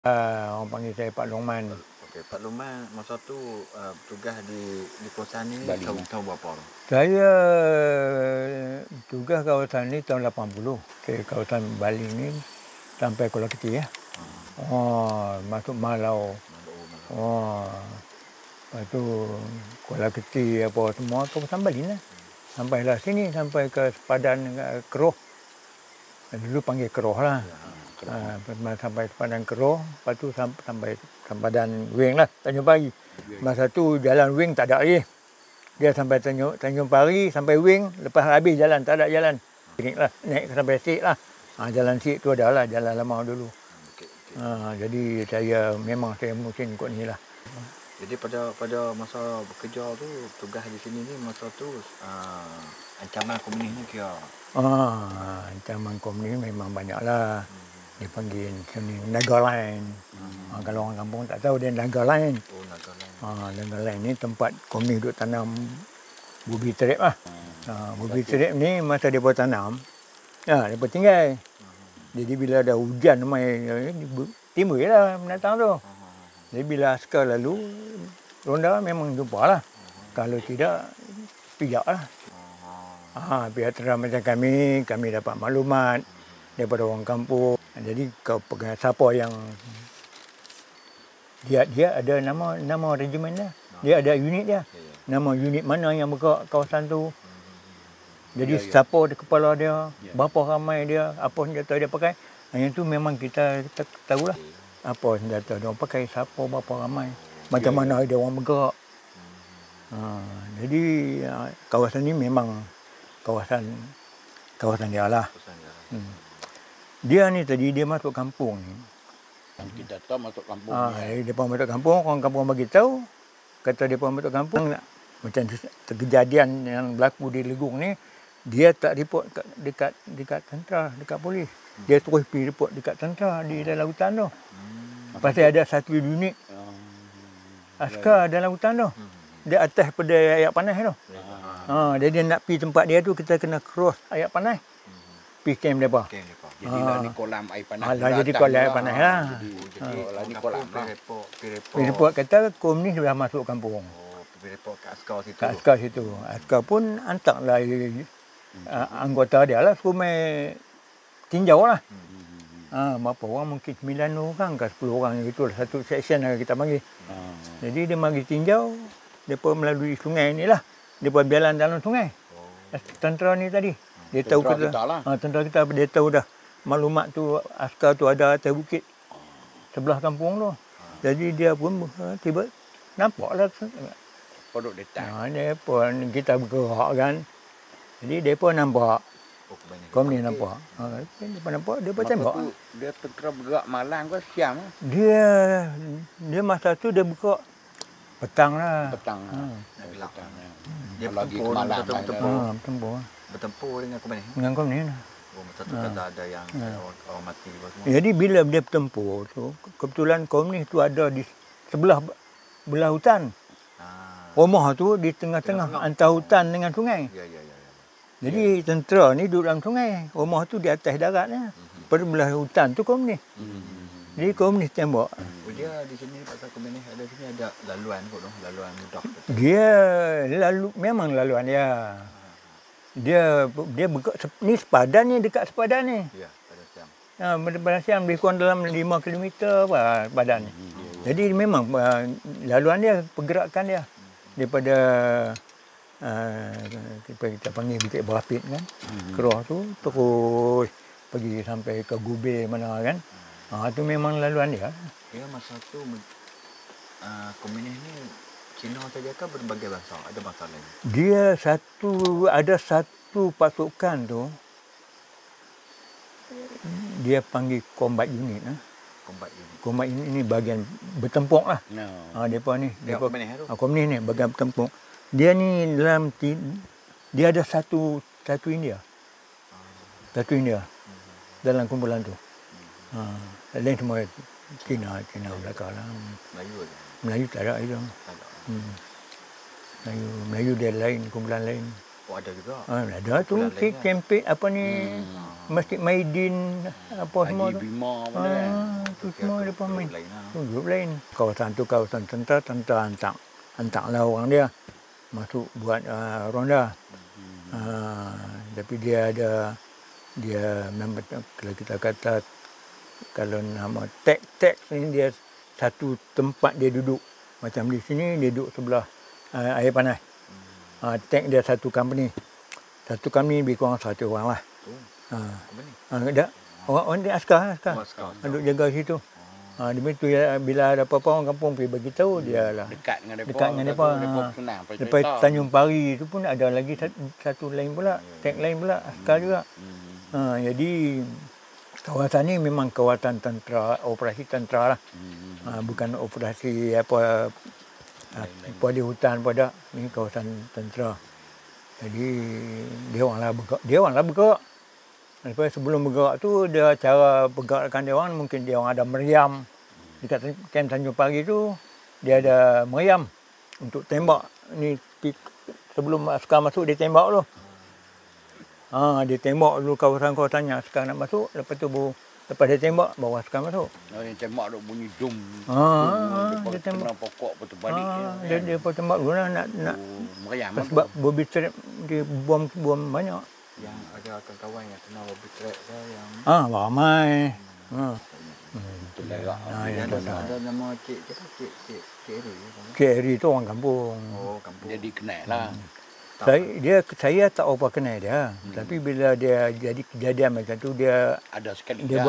Orang panggil saya Pak Longman. Okey, Pak Luman masa tu bertugas di kawasan ni Bali. tahun berapa tu? Saya tugas kawasan ni tahun 80 ke kawasan Bali ni sampai Kuala Keti ya. Masuk Malau. Lepas tu Kuala Keti apa semua kawasan Bali lah. Sampailah sini sampai ke sepadan Keroh. Dulu panggil Keroh lah. Sampai sepadan Keroh, lepas tu sampai sempadan Wing lah, Tanjung Pari. Masa tu jalan Wing tak ada lagi. Dia sampai Tanjung Pari, sampai Wing, lepas habis jalan, tak ada jalan. Naik sampai Sik lah. Jalan Sik tu adalah jalan lama dulu. Jadi saya mungkin ikut ni lah. Jadi pada masa bekerja tu, tugas di sini ni masa tu ancaman komunis ni kira? Ancaman komunis memang banyak lah. Dia panggil sini Naga Line. Kalau orang kampung tak tahu dia Naga Line. Naga Line. Naga Line ni tempat komunis duk tanam bubi terip lah. Bubi terip ni masa dia tanam, dia tinggal. Jadi bila ada hujan timbul lah binatang tu. Jadi bila askar lalu, ronda memang jumpa lah. Kalau tidak, pijak lah. Pihak terang macam kami dapat maklumat daripada orang kampung. Jadi siapa yang dia ada nama regimen dia. Dia ada unit dia. Nama unit mana yang bergerak kawasan tu. Jadi siapa di kepala dia, berapa ramai dia, apa senjata dia pakai. Yang tu memang kita tahulah. Apa senjata dia pakai, siapa, berapa ramai. Macam mana dia orang bergerak. Jadi kawasan ni memang kawasan dia lah. Dia ni tadi dia masuk kampung ni. Yang kita tahu masuk kampung. Dia masuk kampung, orang kampung bagi tahu. Kata dia masuk kampung, macam kejadian yang berlaku di Legong ni, dia tak report dekat tentera, dekat polis. Dia terus pergi report dekat tentera di dalam hutan tu. Pasal ada satu unit askar dalam hutan tu. Dia atas pada ayak panas tu. Dia nak pergi tempat dia tu, kita kena cross ayak panas. Pergi camp mereka. Jadi lah ni kolam air panas. Jadi kolam air panas lah. Jadi lah ni kolam lah. Pergi report kata komunis dah masuk kampung. Pergi report kat askar situ. Kat askar situ. Askar pun hantarlah anggota dia lah suruh main tinjau lah. Berapa orang, mungkin 9 orang ke 10 orang gitu lah. Satu section lah kita panggil. Jadi dia mari tinjau, mereka melalui sungai ni lah. Mereka berjalan dalam sungai. Tentera ni tadi. Dia tahu tentera kita, dia tahu dah maklumat tu, askar tu ada atas bukit sebelah kampung tu. Jadi dia pun tiba nampaklah Produk datang. Dia pun kita bergerak kan. Jadi dia pun nampak. Komunis nampak. Dia nampak, dia pun tembak. Dia tentera bergerak malam ke siang? Dia masa tu dia bergerak petang lah. Petang. Dia lagi bertempur dengan komunis. Dengan komunis lah. Masa tu kata ada yang orang mati semua. Jadi bila dia bertempur tu, kebetulan komunis tu ada di belah hutan. Rumah tu di tengah-tengah antara hutan dengan sungai. Jadi tentera ni duduk dalam sungai. Rumah tu di atas daratnya. Pada belah hutan tu komunis. Jadi komunis tembak. Dia di sini pasal komunis ada sini ada laluan kot dong, laluan mudah. Dia memang laluan dia. Dia bergerak ni sepadan ni, dekat sepadan ni. Ya, pada siang. Pada siang lebih kurang dalam 5 km badan ni. Jadi memang laluan dia, pergerakan dia daripada kita panggil Bukit Berapit kan. Keroh tu terus pergi sampai ke Gubir mana kan. Tu memang laluan dia. Ya, masa tu komunis ni Cina saja kan berbagai bangsa, ada bangsa lain. Dia ada satu pasukan tu, dia panggil combat unit. Combat unit ni bahagian bertempur lah. Depa ni, komunis ni bahagian bertempur. Dia ni dia ada satu India. Satu India dalam kumpulan tu. Lain semua Cina belakang lah. Melayu tak ada itu. Melayu dia lain, kumpulan lain. Oh, ada juga. Ada tu Bulan lain kan? campaign apa ni Masjid Maidin apa semua Haji tu. Bima mana kan. Tu semua depa main. Lain lah. Tu grup lain. Kawasan tu kawasan tentera hantarlah orang dia masuk buat ronda. Tapi dia memang kalau kita kata kalau nama tek ni dia satu tempat dia duduk. Macam di sini dia duduk sebelah air panas. Tek dia satu company. Satu company lebih kurang 100 orang lah. Ada orang dia askar. Duduk jaga situ. Demi tu bila ada apa-apa orang kampung pergi bagi tahu dia lah. Dekat dengan depa. Lepas Tanjung Pari tu pun ada lagi satu lain pula, tek lain pula askar juga. Jadi kawasan ni memang kawasan tentera, operasi tentera lah. Bukan operasi apa di hutan pada ni kawasan tentera. Jadi dia orang lah bergerak. Lepas sebelum bergerak tu dia cara bergerakkan dia orang mungkin dia orang ada meriam. Dekat kem Tanjung Pari tu dia ada meriam untuk tembak ni sebelum askar masuk dia tembak dulu. Dia tembak dulu kawasan-kawasannya askar nak masuk, lepas tu lepas dia tembak baru askar masuk. Dia tembak duk bunyi dum. Dia tembak pokok betul balik. Dia tembak dulu lah nak meriam sebab bobby trap dia bom banyak. Yang ada kawan-kawan yang kenal bobby trap ke yang ramai. Ada nama Cik Eri. Cik Eri tu orang kampung. Oh, kampung. Jadi kenal lah. Saya tak apa kenal dia. Tapi bila dia jadi kejadian macam tu dia ada sekali dia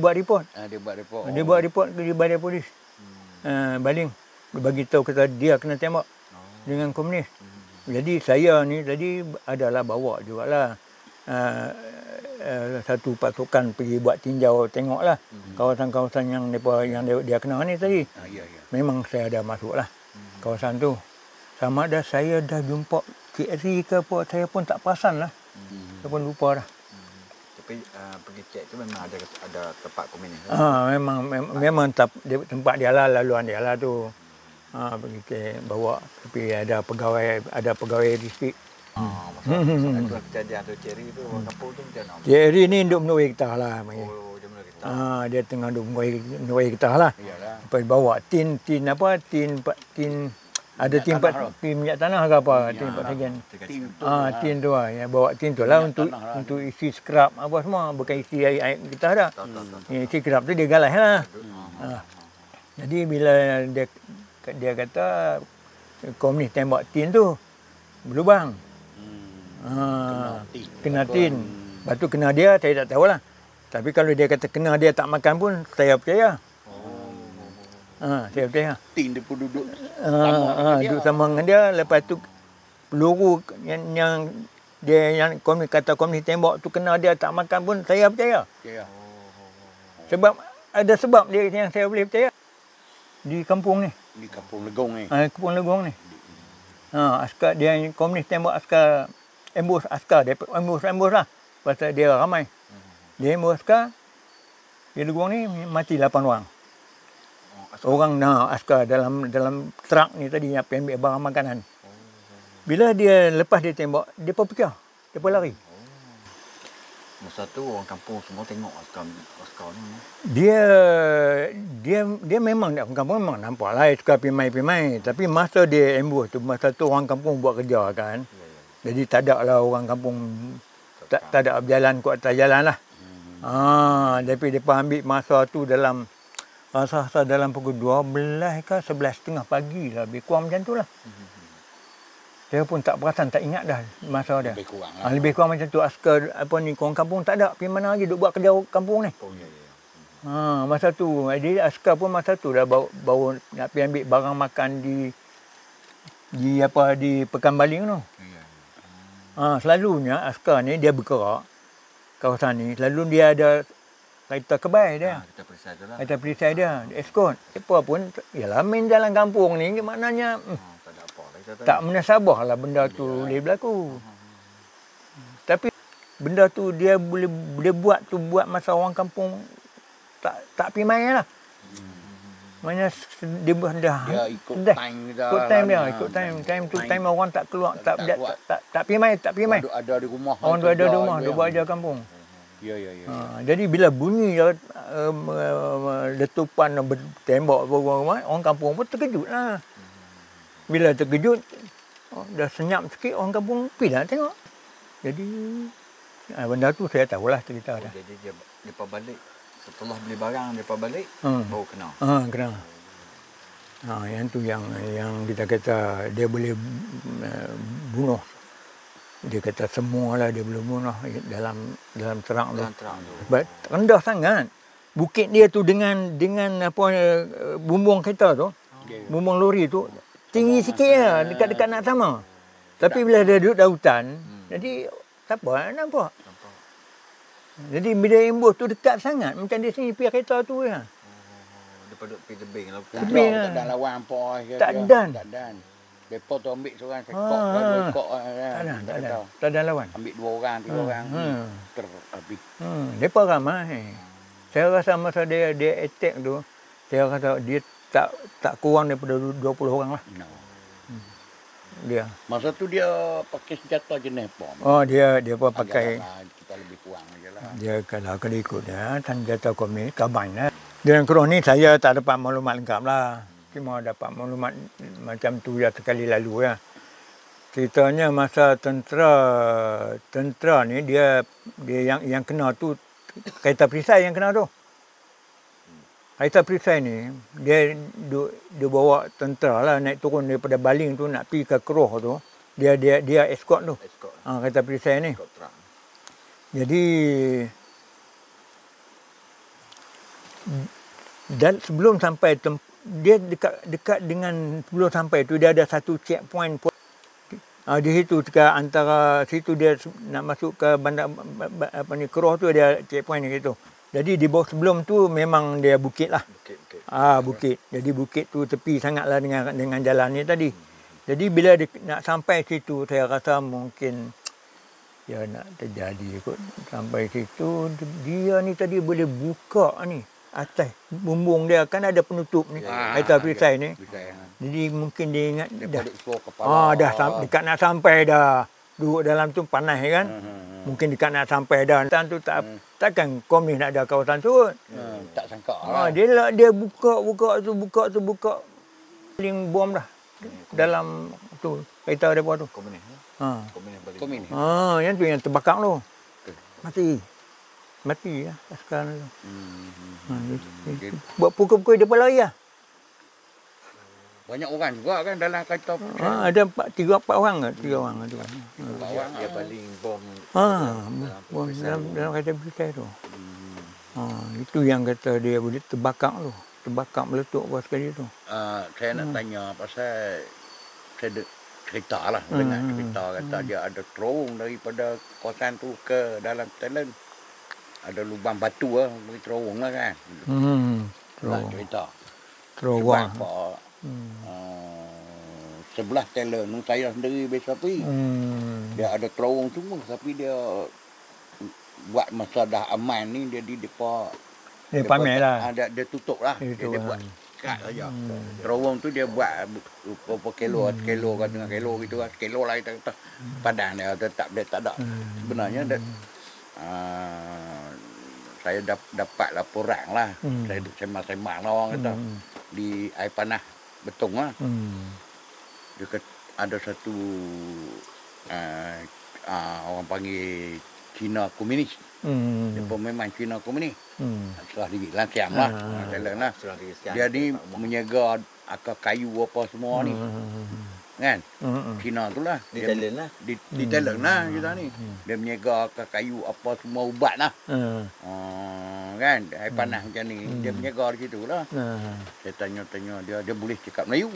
buat report. Dia Dia buat report ke balai polis. Baling bagi tahu kata dia kena tembak dengan komunis. Jadi saya ni tadi adalah bawa jugalah satu pasukan pergi buat tinjau tengoklah kawasan-kawasan yang dia kenal ni tadi. Memang saya ada masuklah kawasan tu. Sama ada saya dah jumpa KRI ke apa, saya pun tak perasan lah. Saya pun lupa dah. Tapi pergi cek tu memang ada tempat komunis. Memang tempat dia lah, laluan dia lah tu. Pergi cek bawa, tapi ada pegawai distrik. Masalah kejadian tu Cik Eri tu orang kampung tu macam mana? Cik Eri ni duduk menurut kita lah. Oh, dia menurut kita. Dia tengah duduk menurut kita lah. Lepas bawa tin ada tin minyak tanah ke apa, tin bahagian. Tin tu lah, ya, bawa tin tu lah untuk isi skrap apa semua, bukan isi air kita dah. Isi skrap tu dia galas lah. Jadi bila dia kata komunis tembak tin tu berlubang. Kena tin. Lepas tu kena dia, saya tak tahulah. Tapi kalau dia kata kena dia tak makan pun, saya percaya. Saya percaya. Tin dia pun duduk duduk sama dengan dia. Lepas tu peluru yang komunis kata komunis tembak tu kena dia tak makan pun, saya percaya. Sebab ada sebab dia yang saya boleh percaya. Di kampung ni. Di kampung Legong ni. Kampung Legong ni. Askar dia komunis tembak askar, ambush askar, dia ambush lah. Pasal dia ramai. Dia ambush askar. Di Legong ni mati 8 orang. Orang askar dalam truk ni tadi yang ambil barang makanan. Bila dia lepas dia tembak, dia pun pecah. Dia pun lari. Masa tu orang kampung semua tengok askar ni. Dia memang orang kampung memang nampak lah askar pimai-pimai. Tapi masa dia ambush tu, masa tu orang kampung buat kerja kan. Jadi tak ada lah orang kampung tak ada berjalan ke atas jalan lah. Tapi mereka ambil masa tu dalam rasa dalam pukul 12 ke 11.30 pagi lah. Lebih kurang macam tu lah. Saya pun tak perasan, tak ingat dah masa dia. Lebih kurang lah. Lebih kurang macam tu. Askar orang kampung tak ada. Pergi mana lagi duk buat kerja kampung ni. Masa tu. Jadi askar pun masa tu dah baru nak pergi ambil barang makan di Pekan Baling tu. Selalunya askar ni dia bergerak kawasan ni. Selalu dia ada kereta kebai dia. Kereta perisai dia. Dia escort. Siapa pun, yalah main jalan kampung ni, maknanya tak menasabah lah benda tu boleh berlaku. Tapi benda tu dia buat masa orang kampung tak pergi main lah. Mana dia dah Dia ikut dah. time kita. Ikut time dia, lah. ikut time. Time tu Time. time orang tak keluar, tak Tak keluar. tak pi mai, tak pi mai. Ada di rumah. Orang tu ada di rumah, dia buat aja kampung. Ya, ya, ya. Jadi bila bunyi letupan tembok orang kampung pun terkejut lah. Bila terkejut, dah senyap sikit orang kampung pergi lah tengok. Jadi benda tu saya tahulah cerita dah. Jadi dia balik setelah beli barang dia balik baru kena. Kena. Yang tu yang kita kata dia boleh bunuh. Dia kata semualah dia boleh bunuh dalam terang tu. Dalam terang tu. Rendah sangat. Bukit dia tu dengan apa bumbung kereta tu, bumbung lori tu tinggi sikit lah, dekat-dekat nak sama. Tapi bila dia duduk dalam hutan, jadi tak apa nak nampak. Jadi bila imbus tu dekat sangat, macam di sini pergi kereta tu ya. Daripada pergi tebing lah. Tak Tebing ada, lah. tak ada lawan apa. Tak dan. Tak dan. Mereka tu ambil seorang sekok lah, 2 ekor lah. Tak ada lawan. Ambil 2 orang, 3 orang. Terhabis. Mereka ramai. Saya rasa masa dia attack tu, saya rasa dia tak kurang daripada 20 orang lah. No. Dia. Masa tu dia pakai senjata jenis apa? Dia pun pakai. Kita lebih kurang je lah. Dia kalau ikut dia, senjata komunis, kabin lah. Dengan keruh ni saya tak dapat maklumat lengkap lah. Cuma dapat maklumat macam tu ya sekali lalu ya. Ceritanya masa tentera ni dia yang kena tu kereta perisai yang kena tu. Kereta perisai ni dia bawa tentera lah naik turun daripada baling tu nak pergi ke keruh tu. Dia escort tu. Kereta perisai ni. Jadi dan sebelum sampai dia dekat dengan sebelum sampai tu dia ada satu checkpoint di situ dekat antara situ dia nak masuk ke bandar Keruh tu ada checkpoint gitu. Jadi di bawah sebelum tu memang dia bukit lah. Bukit. Jadi bukit tu tepi sangatlah dengan jalan ni tadi. Jadi bila dia nak sampai situ saya rasa mungkin ya nak terjadi kot. Sampai situ dia ni tadi boleh buka ni atas bumbung dia kan ada penutup ni. Kereta perisai ni. Jadi mungkin dia ingat dah dekat nak sampai dah. Duduk dalam tu panas kan. Mungkin dekat nak sampai dah. Tu takkan komunis nak ada kawasan tu. Tak sangka lah. Dia buka paling bom dah. Dalam tu kereta depa tu. Komunis. Komunis. Yang tu yang terbakar tu. Mati lah sekarang tu. Buat pukul-pukul dia pun lari lah. Banyak orang juga kan dalam kereta. Ada 3-4 orang ke? 3 orang tu. Dia paling bom. Bom dalam kereta perisai tu. Itu yang kata dia boleh terbakar tu. Terbakar meletup buat sekali tu. Saya nak tanya pasal saya cerita lah. Dengar cerita kata dia ada terowong daripada kawasan tu ke dalam talent. Ada lubang batu lah, bagi terowong lah kan. Terowong. Cerita. Terowong. Sebelah talent tu saya sendiri biasa pergi. Dia ada terowong semua tapi dia buat masa dah aman ni dia pamer lah. Dia tutup lah. Dia buat kat saja. Terowong tu dia buat berapa kilo kan dengan kilo gitu lah. Kilo lah kita kata. Padang dia tetap dia tak ada. Sebenarnya saya dapat laporan lah. Saya sembang-sembang lah orang kata. Di air panah betung lah. Dia kata ada satu orang panggil Cina komunis. Dia pun memang Cina komunis. Setelah digit lansiang lah. Dia ni menjaga akar kayu apa semua ni. Kan? Cina tu lah. Di talent lah. Di talent lah kita ni. Dia menjaga akar kayu apa semua ubat lah. Kan? Air panah macam ni. Dia menjaga di situ lah. Saya tanya-tanya dia boleh cakap Melayu.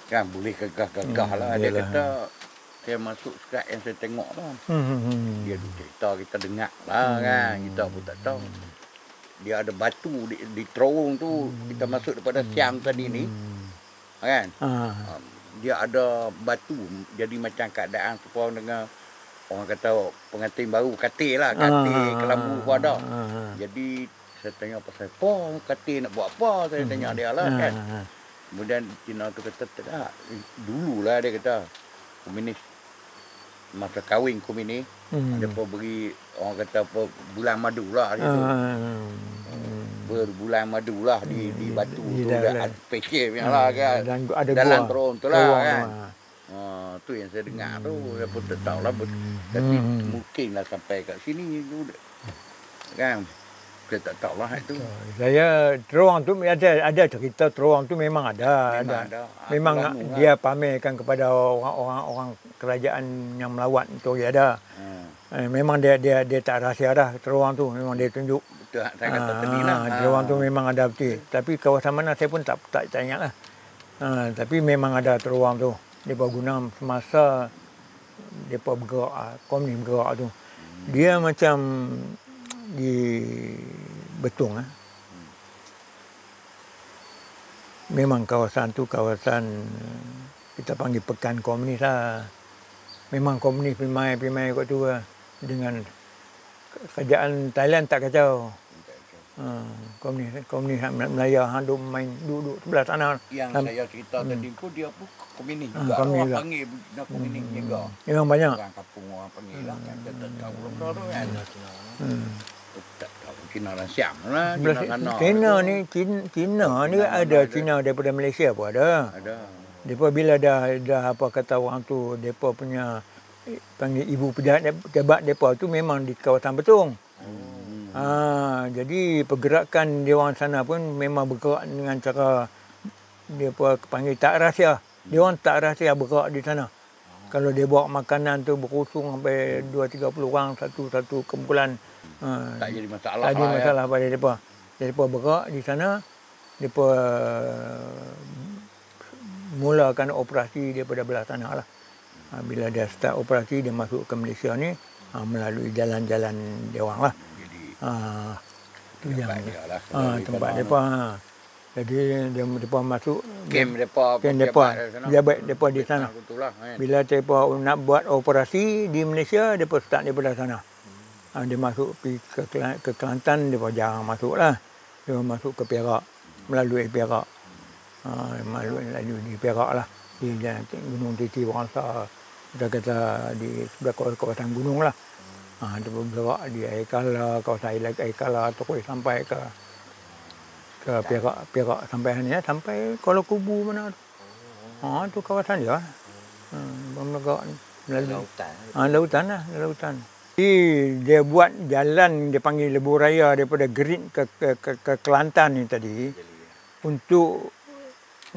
Kan? Boleh gagah-gagah lah. Dia kata saya masuk sekat yang saya tengok lah. Dia cerita kita dengar lah kan. Kita pun tak tahu. Dia ada batu di terowong tu. Kita masuk daripada Siam tadi ni. Kan? Dia ada batu. Jadi macam keadaan serupa dengan orang kata pengantin baru. Katil lah. Katil, kelambu pun ada. Jadi Saya tanya pasal apa, kata nak buat apa, saya tanya dia lah kan. Kemudian Cina tu kata, tak, dululah dia kata, komunis, masa kahwin komunis, dia pun beri, orang kata apa, bulan madu lah situ. Berbulan madu lah di batu tu, dia special punya lah kan. Dalam terowong tu lah kan. Tu yang saya dengar tu, saya pun tak tahu lah. Tapi mungkinlah sampai kat sini tu, kan. Saya tak tahu lah itu. Saya terowong tu ada cerita terowong tu memang ada. Memang dia pamerkan kepada orang kerajaan yang melawat tu ada. Memang dia tak rahsia dah terowong tu, memang dia tunjuk. Betul saya kata tadi lah. Terowong tu memang ada betul. Tapi kawasan mana saya pun tak ingat lah. Tapi memang ada terowong tu. Depa guna semasa depa bergerak, komunis bergerak tu. Dia macam di betung. Memang kawasan tu kawasan kita panggil pekan komunis lah. Memang komunis pimai kat tu lah. Dengan kerajaan Thailand tak kacau. Komunis Melayu duk main duduk sebelah sana. Yang saya cerita tadi pun dia pun komunis juga. Komunis Orang juga. panggil komunis juga. Memang banyak. Orang kampung orang panggil lah kan. Kita tak tahu benda tu kan. Tak tahu. Cina dan Siam lah. Cina ni ada Cina daripada Malaysia pun ada. Ada. Depa bila dah apa kata orang tu, depa punya panggil ibu pejabat depa tu memang di kawasan Betung. Jadi pergerakan dia orang sana pun memang bergerak dengan cara depa panggil tak rahsia. Dia orang tak rahsia bergerak di sana. Kalau dia bawa makanan tu berkusung sampai 2-30 orang satu kumpulan. Tak jadi masalah. Tak ada masalah pada depa. Depa bergerak di sana, depa mulakan operasi daripada belah sana lah. Bila dia start operasi, dia masuk ke Malaysia ni melalui jalan-jalan dia orang lah. Tu yang tempat depa. Jadi depa masuk Kem depa pejabat depa di sana. Bila depa nak buat operasi di Malaysia, depa start daripada sana. Dia masuk pergi ke Kelantan, depa jarang masuk lah. Dia masuk ke Perak, melalui Perak. Melalui di Perak lah. Di Gunung Titi Wangsa. Kita kata di sebelah kawasan gunung lah. Dia bergerak di Aikala, kawasan Aikala, terus sampai ke Perak sampai ni, sampai Kuala Kubu mana tu. Tu kawasan dia. Bergerak lautan lah, lautan. Jadi dia buat jalan, dia panggil lebuh raya daripada Gerit ke Kelantan ni tadi. Untuk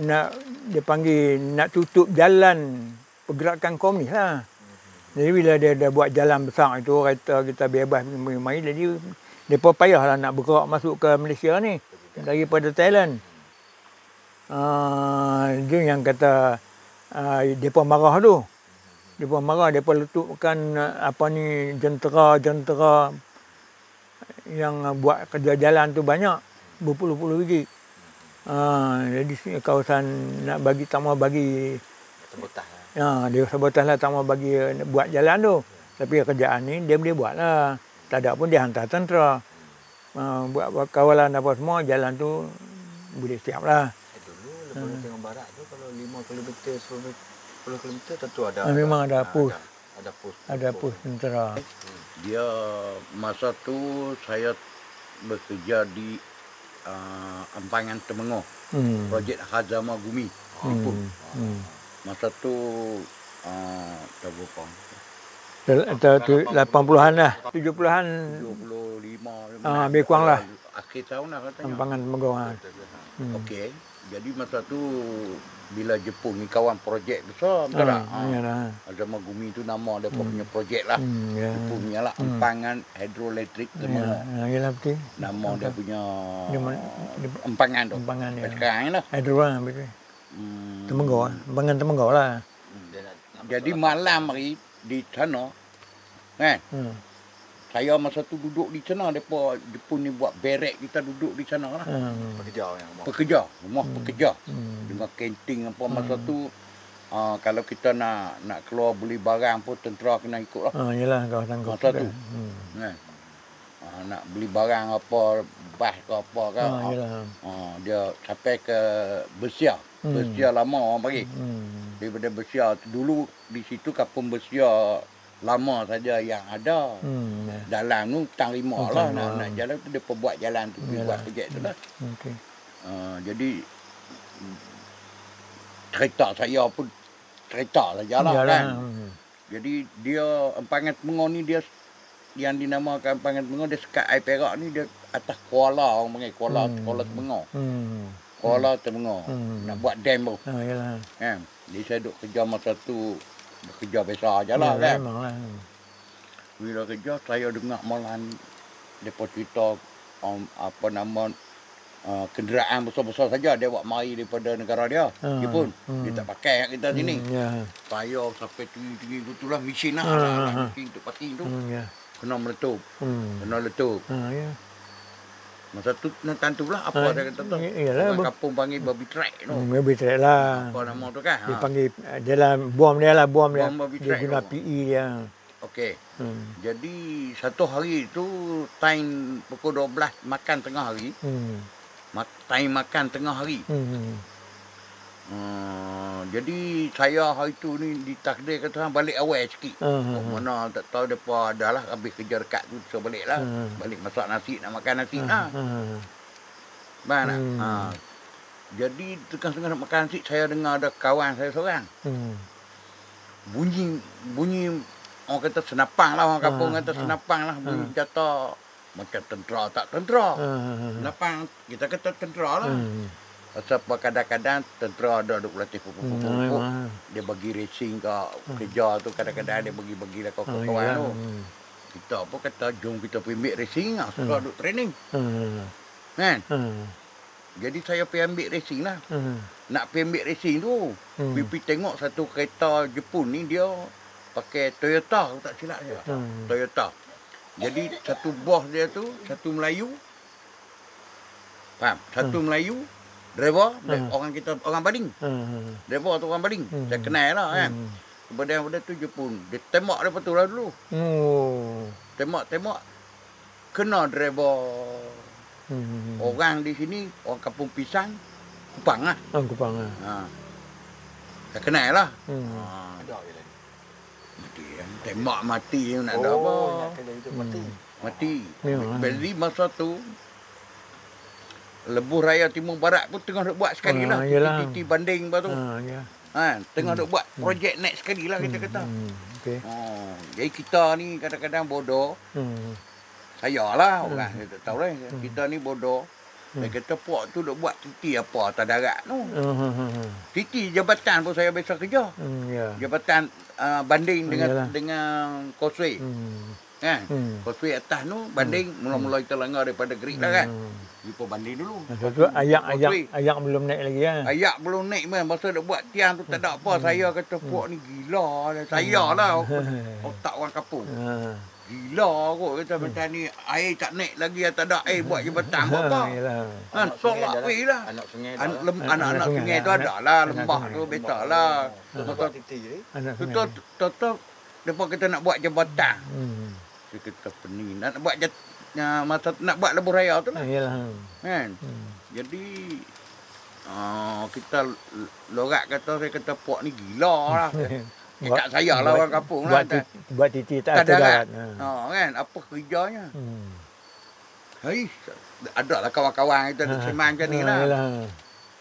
dia panggil nak tutup jalan pergerakan komunis lah. Jadi bila dia dah buat jalan besar itu, kereta kita bebas main, jadi mereka payahlah nak bergerak masuk ke Malaysia ni daripada Thailand. Dia yang kata mereka marah tu. Mereka marah, mereka letupkan jentera yang buat kerja jalan tu banyak, berpuluh-puluh biji. Jadi kawasan nak bagi, tak mau bagi Sabotah lah. dia sabotah lah, tak mau bagi buat jalan tu. Tapi kerjaan ni dia boleh buat lah. Tak ada pun dia hantar tentera. Buat kawalan apa semua, jalan tu boleh siap lah. Dulu lepas tengok barat tu kalau 5 km, 10 km tentu ada. Memang ada pos. Ada pos tentera. Dia masa tu saya bekerja di Ampangan Temengoh. Projek Hazama Gumi. Masa tu tak berapa. 80-an lah. 70-an. 25. Lebih kurang lah. Akhir tahun lah katanya. Ampangan Temengoh. Okey. Jadi masa tu bila Jepun ni kawan projek besar, betul tak? Hazama Gumi tu nama dia punya projek lah. Jepun punya lah, Ampangan Hidroelektrik Temengoh. Yalah betul. Nama dia punya Ampangan tu. Ampangan ya. Sekarang lah. Hidro lah betul. Temengoh, Ampangan Temengoh lah. Jadi malam hari di sana, kan? Saya masa tu duduk di sana, depa Jepun ni buat berek, kita duduk di sana lah. Pekerja, rumah pekerja. Dengan kanting apa masa tu, kalau kita nak keluar beli barang pun tentera kena ikut lah. Yalah kawasan masa tu. Kan? nak beli barang apa, bas ke apa ke. Yalah. Dia sampai ke Bersia. Bersia lama orang panggil. Daripada Bersia dulu di situ kampung Bersia lama saja yang ada. Jalan tu tang lima lah nak jalan tu dia buat jalan tu, dia buat projek tu lah. Okey. Jadi cerita saya pun cerita sajalah kan. Jadi dia Empangan Temenggong ni dia yang dinamakan Empangan Temenggong, dia sekat air Perak ni dia atas Kuala, orang panggil Kuala Temenggong. Kuala Temenggong. Nak buat dam tu. Yalah. Kan. Jadi saya duk kerja masa tu kerja biasa ajalah kan. Memanglah. Bila kerja saya dengar malam depa cerita apa nama kenderaan besar-besar saja dia buat mari daripada negara dia. Dia pun dia tak pakai kat kita sini. Saya sampai tinggi-tinggi gitulah mesin lah. Mesin tu pati tu. Kena meletup. Kena letup. Masa tu tentulah apa saya kata tu. Orang kampung panggil babi track tu. Babi track lah. Apa nama tu kan? Dia panggil dia lah bom dia. Bom babi Dia track guna tu. PE dia. Okey. Jadi satu hari tu time pukul 12 makan tengah hari. Time makan tengah hari. Jadi saya hari tu ni ditakdir kata balik awal sikit. Mana tak tahu depa adalah habis kerja dekat tu so balik lah. Balik masak nasi nak makan nasi lah. Mana? Jadi tengah-tengah nak makan nasi saya dengar ada kawan saya seorang. Bunyi orang kata senapang lah, orang kampung kata senapang lah, bunyi jatuh macam tentera tak tentera. Senapang kita kata tentera lah. Sebab kadang-kadang tentera ada duk latih pupuk. Dia bagi racing ke kerja tu, kadang-kadang dia bagi-bagi lah kawan-kawan tu. Kita apa kata jom kita pergi ambil racing lah, suka duk training. Kan? Jadi saya pergi ambil racing lah. Nak pergi ambil racing tu, pergi tengok satu kereta Jepun ni dia pakai Toyota, aku tak silap dia. Toyota. Jadi satu bos dia tu, satu Melayu. Faham? Satu Melayu, driver, orang kita orang Bading. Driver tu orang Bading. Saya kenal lah kan. Kemudian tu Jepun. Dia tembak dia tu lah dulu. Tembak. Kena driver orang di sini, orang kampung Pisang, Kupang lah. Kupang lah. Saya kenal lah. Ada je lagi. Mati kan. Tembak mati nak ada apa. Kena itu mati. Mati. Memang. Jadi masa tu Lebuh Raya Timur Barat pun tengah nak buat sekali lah. Titi banding lepas tu. Tengah nak buat projek next sekali lah kita kata. Okay. Jadi kita ni kadang-kadang bodoh. Saya lah orang saya tak tahu lah. Kita ni bodoh. Saya kata puak tu duk buat titi apa atas darat tu. Titi jabatan pun saya biasa kerja. Jabatan banding dengan causeway. Kan? Causeway atas tu banding mula-mula kita langgar daripada Greek lah kan. Jumpa banding dulu. Masa tu ayak belum naik lagi kan. Ayak belum naik man. Masa nak buat tiang tu tak ada apa. Saya kata puak ni gila. Saya lah otak orang kampung. Gila kot kata macam ni. Air tak naik lagi. Tak ada air buat jembatan buat apa. Solat weh lah. Anak sungai Anak-anak sungai tu ada lah. Lembah tu biasa lah. Buat titi je. Tutup depa kita nak buat jambatan. Dia kata pening nak buat masa nak buat lebuh raya tu lah. Kan? Jadi kita lorak kata saya kata puak ni gila lah. Dekat saya lah orang kampung lah. Buat titi tak ada darat. Kan? Apa kerjanya? Hai, ada lah kawan-kawan kita semang macam ni lah.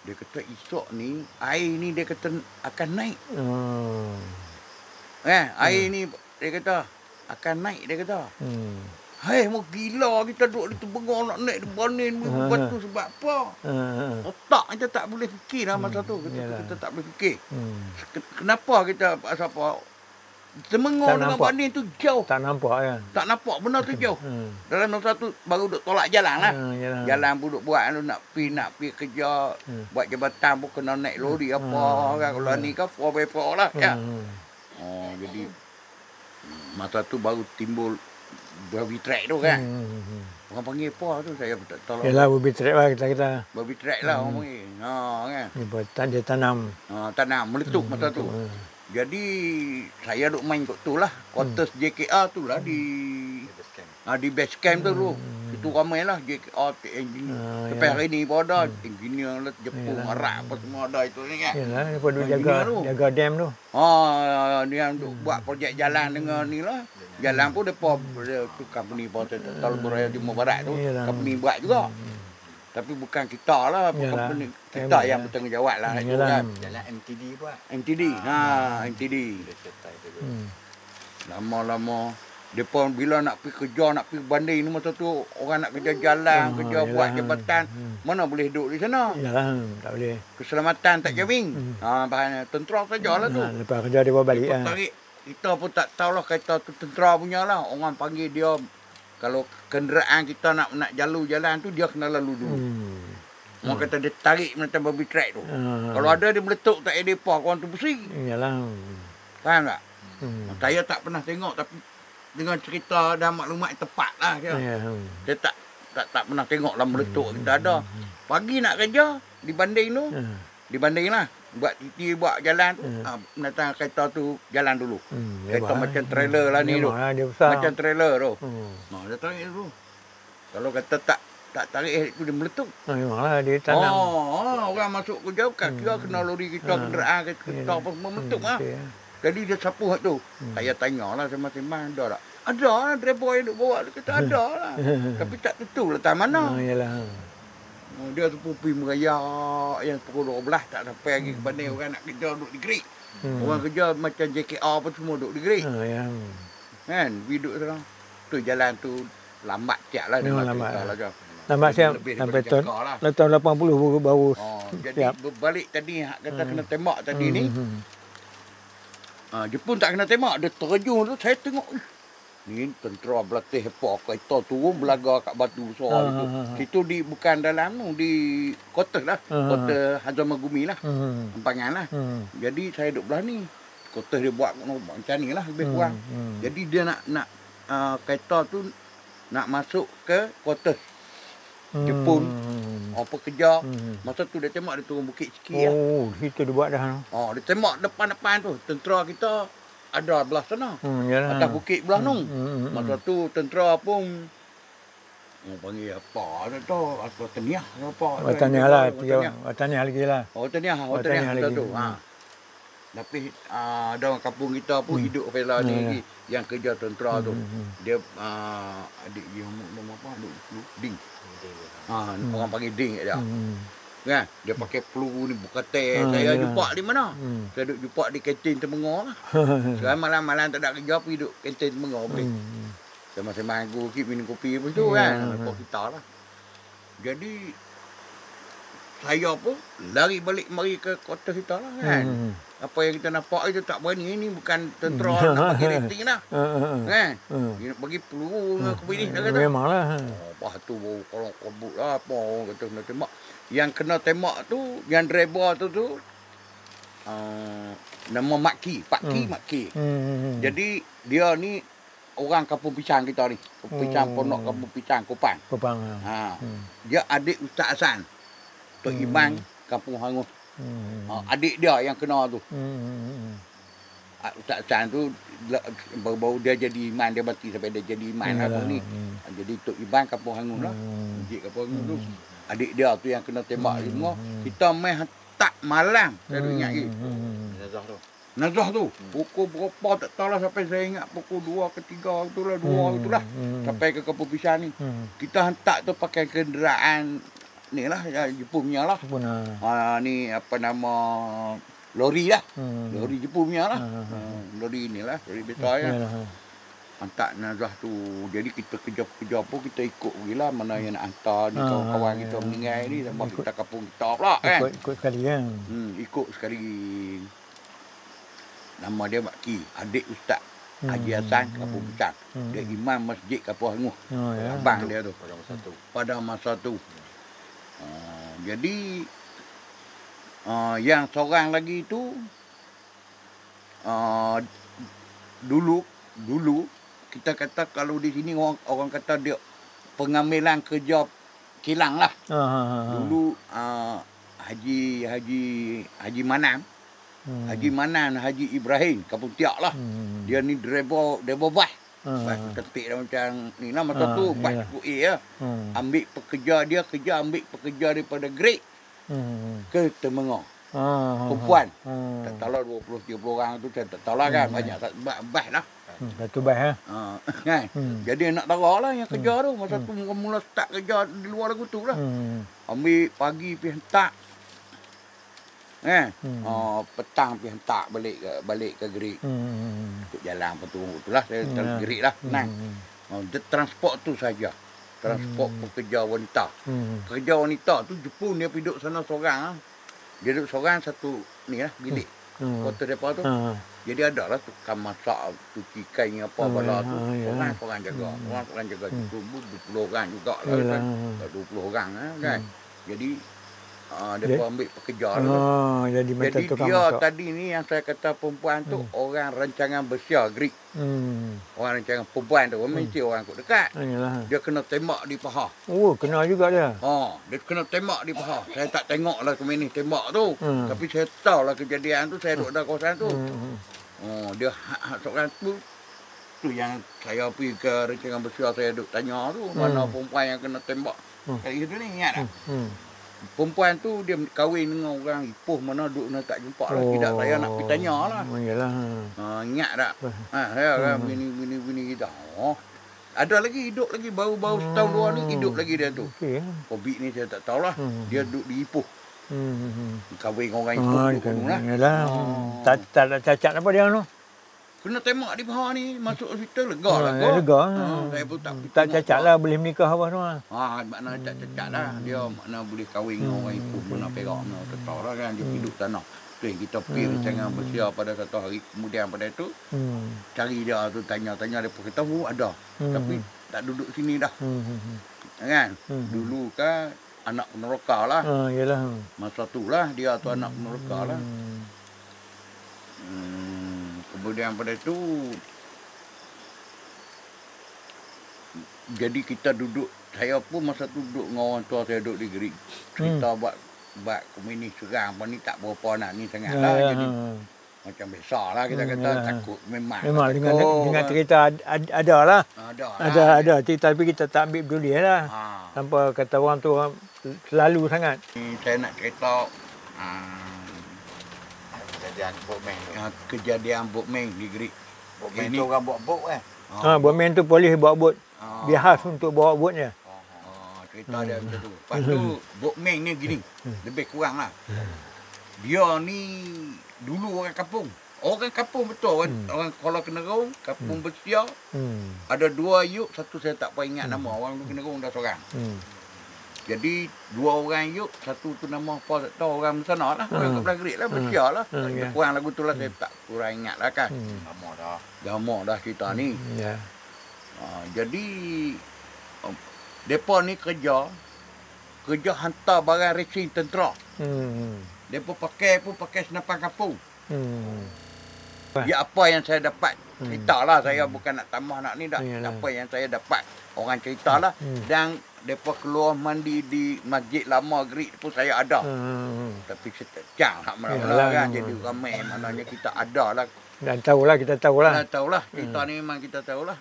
Dia kata esok ni air ni dia kata akan naik. Air ni dia kata akan naik dia kata. Hai, mau gila kita duduk di Temenggong nak naik di Banin batu sebab apa? Otak kita tak boleh fikir lah masa tu. Kita tak boleh fikir. Kenapa kita apa? Temenggong dengan Banin tu jauh. Tak nampak kan? Tak nampak benda tu jauh. Dalam masa tu baru duk tolak jalan lah. Jalan pun duk buat lu nak pi kerja. Buat jabatan pun kena naik lori apa kan. Kalau ni kan 4x4 lah ya. Jadi masa tu baru timbul babi track tu kan. Orang panggil apa tu saya tak tahu. Yalah babi track lah kita. Babi track lah orang panggil. Kan. Dia tanam. Tanam meletup masa tu. Jadi saya duk main kat tu lah. Quarters JKR tu lah di Di base camp tu dulu. Itu ramai lah JKR, engineer. Sampai hari ni pun ada engineer lah, Jepun, Arab apa semua ada itu ni kan. Yalah, daripada Engineer tu. jaga dam tu. Dia untuk buat projek jalan dengan ni lah. Jalan pun depa tu company pun Tol Beraya Timur Barat tu. Yalah. Company buat juga. Tapi bukan kita lah, Yalah. company kita yang bertanggungjawab lah itu Yalah. kan. Jalan MTD buat. MTD. MTD. Dia sertai tu. Lama-lama depa bila nak pergi kerja, nak pergi banding ni masa tu orang nak kerja jalan, kerja yalah. buat jabatan, mana boleh duduk di sana. Yalah, tak boleh. Keselamatan tak jamin. Bahan tentera sajalah tu. Lepas kerja dia bawa balik Dia lah. tarik. Kita pun tak tahulah kereta tu tentera punya lah. Orang panggil dia, kalau kenderaan kita nak jalur jalan tu, dia kena lalu dulu. Orang kata dia tarik macam baby track tu. Kalau ada dia meletup tak ada apa, orang tu pusing. Yalah. Faham tak? Saya tak pernah tengok tapi dengan cerita dan maklumat yang tepat lah. Dia tak pernah tengok lah meletup kita ada. Pagi nak kerja, dibanding tu, dibanding lah. Buat titi, buat jalan tu, datang kereta tu jalan dulu. Kereta macam trailer lah ni tu. Dia besar. Macam trailer tu. Dia tarik dulu. Kalau kata tak tarik tu dia meletup. Memanglah dia tanam. Orang masuk kerja bukan kira kena lori kita, kenderaan kita apa semua meletup lah. Jadi dia sapu tu. Saya tanyalah sama-sama ada tak? Ada lah, driver yang duk bawa dia kata ada lah. Tapi tak tentu letak mana. Yalah. Dia tu pun pergi merayak yang pukul 12 tak sampai lagi kepada orang nak kerja duduk di Greek. Orang kerja macam JKR apa semua duduk di Greek. Kan? Duduk sana. Tu jalan tu lambat siap lah. Memang lambat. Lambat siap sampai tahun 80 baru jadi siap. berbalik tadi kata kena tembak tadi ni. Jepun tak kena tembak, dia terjun tu saya tengok. Ni tentera berlatih apa kereta turun belaga kat batu besar itu. Situ bukan dalam tu, di kota lah. Kota Hazamagumi lah. Empangan lah. Jadi saya duduk belah ni. Kota dia buat macam ni lah lebih kurang. Jadi dia nak kereta tu nak masuk ke kota Jepun. Apa kerja. Masa tu dia tembak dia turun bukit sikit lah. Situ dia buat dah. Dia tembak depan-depan tu. Tentera kita ada belah sana. Yalah. Atas bukit belah tu. Masa tu tentera pun panggil apa tu? Apa taniah apa? Wataniah lah. Wataniah lagi lah. Wataniah lagi. Tu. Tapi ada orang kampung kita pun hidup fela ni yang kerja tentera tu. Dia adik dia nama apa? Ding. Orang panggil Ding kat dia. Kan? Dia pakai peluru ni bukan teh. Saya jumpa di mana? Saya duduk jumpa di kantin Temengor lah. Sekarang malam-malam tak ada kerja pergi duduk kantin Temengor boleh. Sama-sama aku minum kopi apa tu kan. Nampak kita lah. Jadi saya pun lari balik mari ke kota kita lah kan. Apa yang kita nampak itu tak berani. Ini bukan tentera nak bagi rating lah. Kan? Dia nak bagi peluru dengan kopi ni. Memanglah. Apa tu kalau kabut lah apa orang kata kena tembak. Yang kena tembak tu, yang driver tu nama Mak Ki. Jadi dia ni orang Kampung Pisang kita ni. Pisang Pondok Kampung Pisang Kupang. Dia adik Ustaz Hasan. Tok Iman Kampung Hangus. Adik dia yang kena tu. Ustaz Hasan tu baru dia jadi iman, dia mati sampai dia jadi iman apa ni. Jadi Tok Iban Kampung Hangus lah. Masjid Kampung Hangus tu. Adik dia tu yang kena tembak semua. Kita main tak malam. Saya ingat lagi. Nazah tu. Pukul berapa tak tahu lah sampai saya ingat pukul 2 ke 3 itulah 2 itulah. Sampai ke Kampung Pisang ni. Kita hantar tu pakai kenderaan ni lah Jepun punya lah. Ni apa nama lori lah. Lori Jepun punya lah. Lori ni lah, lori besar ya. Hantar Nazah tu. Jadi kita kerja pun kita ikut pergilah mana yang nak hantar ni kawan-kawan kita meninggal ni sampai kita kampung kita pula kan. Ikut sekali kan. Ikut sekali. Nama dia Mak Ki, adik Ustaz Haji Hasan Kampung Pisang. Dia imam masjid Kampung Hangus. Abang dia tu pada masa tu. Jadi yang seorang lagi tu dulu kita kata kalau di sini orang kata dia pengambilan kerja kilang lah. Dulu Haji Manan. Haji Manan, Haji Ibrahim Kampung Tiak lah. Dia ni driver bas. Bas ketik dah macam ni lah masa tu. Bas yalah. cukup A lah. Ambil pekerja dia, ambil pekerja daripada grade ke Temenggong. Perempuan. Tak tahu lah 20-30 orang tu saya tak tahu lah kan. Banyak bas lah. Satu bas Kan? Jadi nak tahu lah yang kerja tu. Masa tu mula start kerja di luar lagu tu lah. Ambil pagi pergi hentak. Kan? Petang pergi hentak balik ke Gerik. Untuk jalan petung tu lah. Saya Gerik lah. Dia transport tu saja. Transport pekerja wanita. Pekerja wanita tu Jepun dia pergi duduk sana seorang lah. Dia duduk seorang satu ni lah bilik. Kota depa tu. Jadi ada lah tukang masak, cuci kain apa bala tu. Orang jaga. Orang jaga tu 20 orang juga lah kan. 20 orang kan. Jadi depa ambil pekerja tu. Jadi macam Jadi tukang dia masak. tadi ni yang saya kata perempuan tu orang rancangan Bersia Greek. Orang rancangan perempuan tu mesti orang kot dekat. Yalah. Dia kena tembak di paha. Oh, kenal juga dia. Dia kena tembak di paha. Saya tak tengok lah ke ni tembak tu. Tapi saya tahu lah kejadian tu. Saya duduk dalam kawasan tu. Dia hak seorang tu. Tu yang saya pergi ke rancangan Bersia, saya duduk tanya tu. Mana perempuan yang kena tembak. Kali itu ni ingat tak? Perempuan tu dia kahwin dengan orang Ipoh mana duduk nak tak jumpa lah. Tidak saya nak pergi tanya lah. Yalah. Ingat tak? Saya kan bini kita. Ada lagi hidup lagi baru setahun dua ni hidup lagi dia tu. Okey. Hobbit ni saya tak tahulah. Dia duduk di Ipoh. Kahwin dengan orang Ipoh duduk gunung lah. Yalah. Tak ada cacat apa dia tu. Kena tembak di paha ni masuk hospital lega lah. Lega. Saya pun tak Tak cacat lah boleh menikah apa tu. Makna tak cacat lah. Dia makna boleh kahwin dengan orang Ipoh mana Perak mana tak tahu lah kan. Dia hidup tanah. Tu yang kita pergi rancangan Bersia pada satu hari kemudian pada itu cari dia tu tanya-tanya dia pun kata ada. Tapi tak duduk sini dah. Kan? Dulu kan anak peneroka lah. Yalah. Masa tu lah dia tu anak peneroka lah. Kemudian pada itu jadi kita duduk, saya pun masa tu duduk dengan orang tua saya duduk di Gerik. Cerita buat komunis serang apa ni tak berapa anak ni sangat lah. Jadi macam besar lah kita kata takut memang dengan cerita ada lah. Ada. Tapi kita tak ambil peduli lah. Tanpa kata orang tu selalu sangat. Saya nak cerita kejadian Bok Meng di Gerik. Bok Meng tu orang buat bot kan? Bok Meng tu polis bawa bot. Dia khas untuk bawa botnya. Cerita dia macam tu. Lepas tu Bok Meng ni gini. Lebih kurang lah. Dia ni dulu orang kampung. Orang kampung betul. Orang Kuala Kenerong, Kampung Bersia. Ada 2 yuk. Satu saya tak apa ingat nama. Orang Kenerong dah seorang. Jadi 2 orang yuk, satu tu nama apa tak tahu, orang sana lah, orang kat belah Gerik lah, Bersia lah. Kurang lagu tu lah saya tak kurang ingat lah kan. Lama dah cerita ni. Jadi depa ni kerja hantar barang racing tentera. Depa pakai senapan kampung. Ya apa yang saya dapat cerita lah, saya bukan nak tambah nak ni dah. Apa yang saya dapat orang cerita lah. Dan depa keluar mandi di masjid lama Gerik pun saya ada. Tapi saya tak cang hak mula-mula kan. Jadi ramai maknanya kita ada lah. Dan tahulah, kita tahulah. Kita tahulah. Cerita ni memang kita tahulah.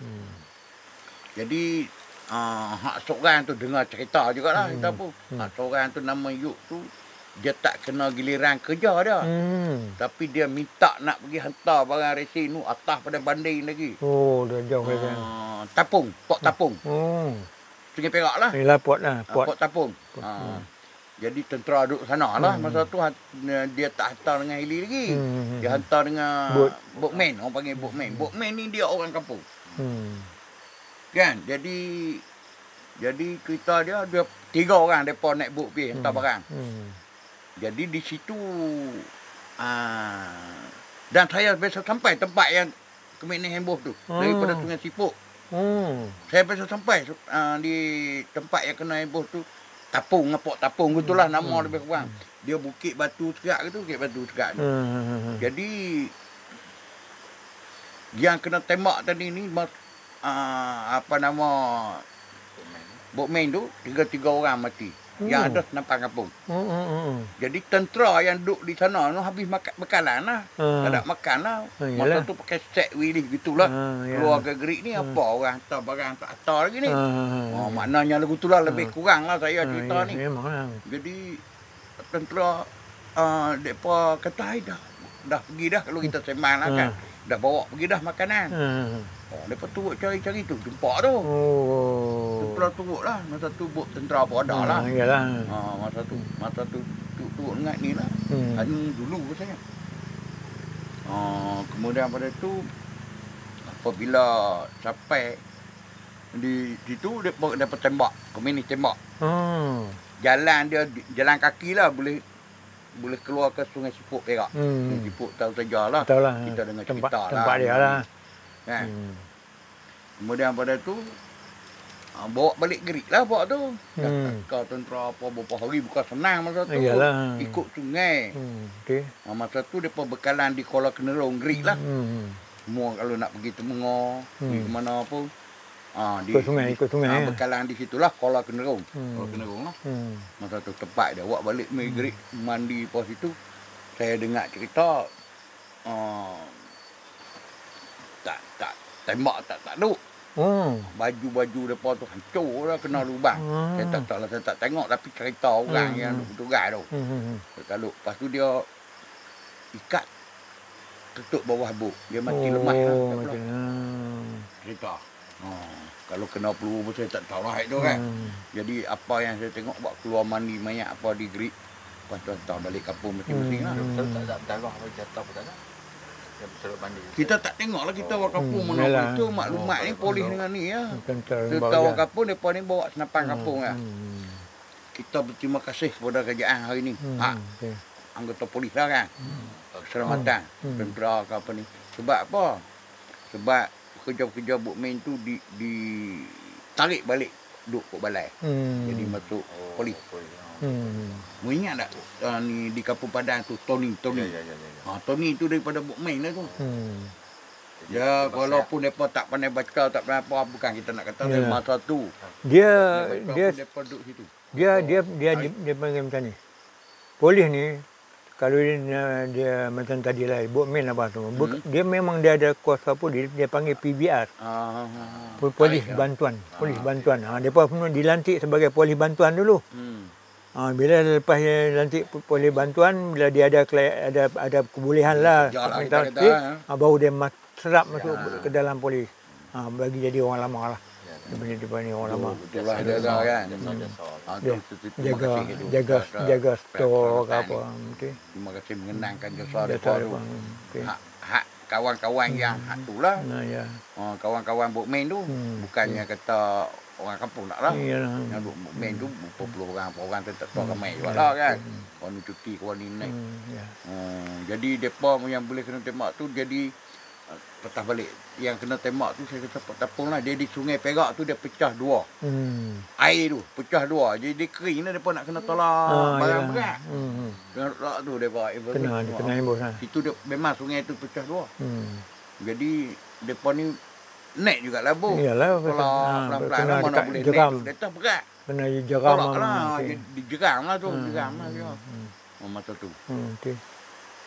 Jadi hak seorang tu dengar cerita jugalah kita pun. Hak seorang tu nama Yuk tu dia tak kena giliran kerja dia. Tapi dia minta nak pergi hantar barang racing tu atas pada banding lagi. Oh, dia jauh kan. Tapung, port tapung. Sungai Perak lah. Inilah port lah. Port tapung. Jadi tentera duduk sana lah. Masa tu dia tak hantar dengan heli lagi. Dia hantar dengan boatman. Orang panggil boatman. Boatman ni dia orang kampung. Kan? Jadi cerita dia 3 orang mereka naik boat pergi hantar barang. Jadi di situ dan saya biasa sampai tempat yang Kementerian Hemboh tu daripada Sungai Sipuk. Saya biasa sampai di tempat yang kena hemboh tu. Tapung, ngapok tapung gitulah nama lebih kurang. Dia Bukit Batu Serak gitu, Bukit Batu Serak tu. Jadi yang kena tembak tadi ni apa nama Bok Meng tu 3 orang mati. yang ada senapang kampung. Jadi tentera yang duduk di sana tu habis makan bekalan lah. Tak ada makan lah. Masa tu pakai set wilih gitulah. Keluarga Gerik ni apa orang hantar barang tak hantar lagi ni. Maknanya lagu tu lah lebih kurang lah saya cerita ni. Jadi tentera mereka kata dah pergi dah kalau kita sembang lah kan. Dah bawa pergi dah makanan. Mereka turut cari-cari tu. Jumpa tu. Tentera turut lah. Masa tu bot tentera pun ada lah. Masa tu turut ingat ni lah. Ini dulu saya. Kemudian pada tu apabila sampai di situ dia dapat tembak. Komunis tembak. Jalan dia jalan kaki lah boleh keluar ke Sungai Siput Perak. Sungai Siput tahu saja lah. Kita dengar cerita tempat dia lah. Kan? Kemudian pada tu bawa balik Gerik lah bawa tu. Kau tentera apa beberapa hari bukan senang masa tu. Ikut sungai. Masa tu depa bekalan di Kuala Kenerong Gerik lah. Semua kalau nak pergi Temenggor, pergi ke mana pun. Ikut sungai. Bekalan di situlah Kuala Kenerong. Kuala Kenerong lah. Masa tu tempat dia bawa balik Gerik mandi pos itu. Saya dengar cerita tak tembak tak duk. Baju-baju depa tu hancur dah kena lubang. Saya tak tengok tapi cerita orang yang duk tugas tu. Kalau lepas tu dia ikat tutup bawah buk. Dia mati lemas lah. Cerita. Kalau kena peluru pun saya tak tahu lah itu kan. Jadi apa yang saya tengok buat keluar mandi mayat apa di Gerik. Lepas tu hantar balik kampung masing-masing lah. Tak darah apa jatuh apa tak ada. Kita tak tengok lah kita orang kampung mana itu maklumat ni polis dengan ni ya. Kita orang kampung mereka ni bawa senapang kampung lah. Kita berterima kasih kepada kerajaan hari ni. Anggota polis lah kan. Keselamatan. Tentera ke apa ni. Sebab apa? Sebab pekerja-pekerja bukmen tu ditarik balik duduk kat balai. Jadi masuk polis. Mu ingat tak ni di Kampung Padang tu Tony. Tony tu daripada bukmen lah tu. Ya walaupun depa tak pandai baca tak pandai apa bukan kita nak kata masa tu. Dia depa duduk situ. Dia panggil macam ni. Polis ni kalau dia macam tadi lah bukmen apa tu. Dia memang dia ada kuasa apa dia panggil PBR. Polis bantuan. Polis bantuan. Depa pun dilantik sebagai polis bantuan dulu. Bila lepas dia lantik polis bantuan, bila dia ada kebolehan lah, baru dia serap masuk ke dalam polis. Bagi jadi orang lama lah. Dia panggil orang lama. Betul lah dia ada kan. Jaga stor ke apa. Terima kasih mengenangkan jasa mereka tu. Hak kawan-kawan yang hak tu lah. Kawan-kawan bukmen tu. Bukannya kata orang kampung tak lah. Yang duk bukmen tu berapa puluh orang tetap ramai juga lah kan. Orang cuti, kawan ni naik. Jadi mereka yang boleh kena tembak tu jadi patah balik. Yang kena tembak tu saya kata tapung lah. Dia di Sungai Perak tu dia pecah dua. Air tu pecah dua. Jadi dia kering lah mereka nak kena tolak barang berat. Tolak tu mereka. Kena imbus lah. Itu dia, memang sungai tu pecah dua. Jadi mereka ni naik juga lah bu. Iyalah. Pelan-pelan lah mana boleh naik. Dia berat. Kena jeram tolak lah. Dijeram lah tu. Jeram lah dia. Masa tu.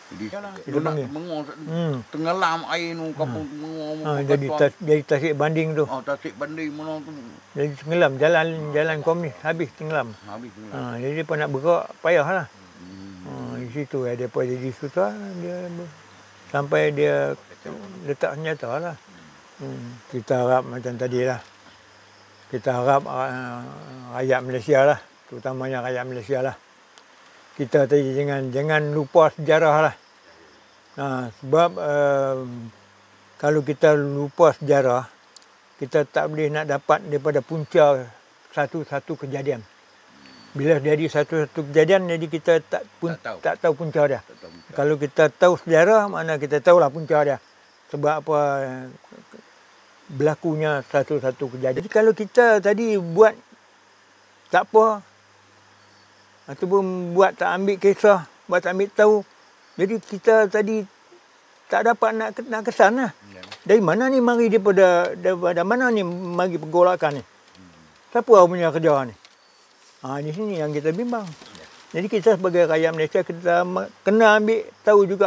Jadi dia nak mengur tenggelam air tu kampung mengur. Jadi tasik banding tu. Tasik banding mana tu. Jadi tenggelam jalan komunis habis tenggelam. Jadi dia nak bergerak payah lah. Di situ dia jadi susah dia sampai dia letak senjata lah. Kita harap macam tadi lah. Kita harap rakyat Malaysia lah, terutamanya rakyat Malaysia lah. Kita tadi jangan lupa sejarah lah. Sebab kalau kita lupa sejarah, kita tak boleh nak dapat daripada punca satu-satu kejadian. Bila jadi satu-satu kejadian, jadi kita tak tahu punca dia. Kalau kita tahu sejarah, mana kita tahulah punca dia. Sebab apa berlakunya satu-satu kejadian. Jadi kalau kita tadi buat tak apa, ataupun buat tak ambil kisah, buat tak ambil tahu, jadi kita tadi tak dapat nak kesan lah. Dari mana ni mari daripada mana ni mari pergolakan ni? Siapa punya kerja ni? Di sini yang kita bimbang. Jadi kita sebagai rakyat Malaysia kita kena ambil tahu juga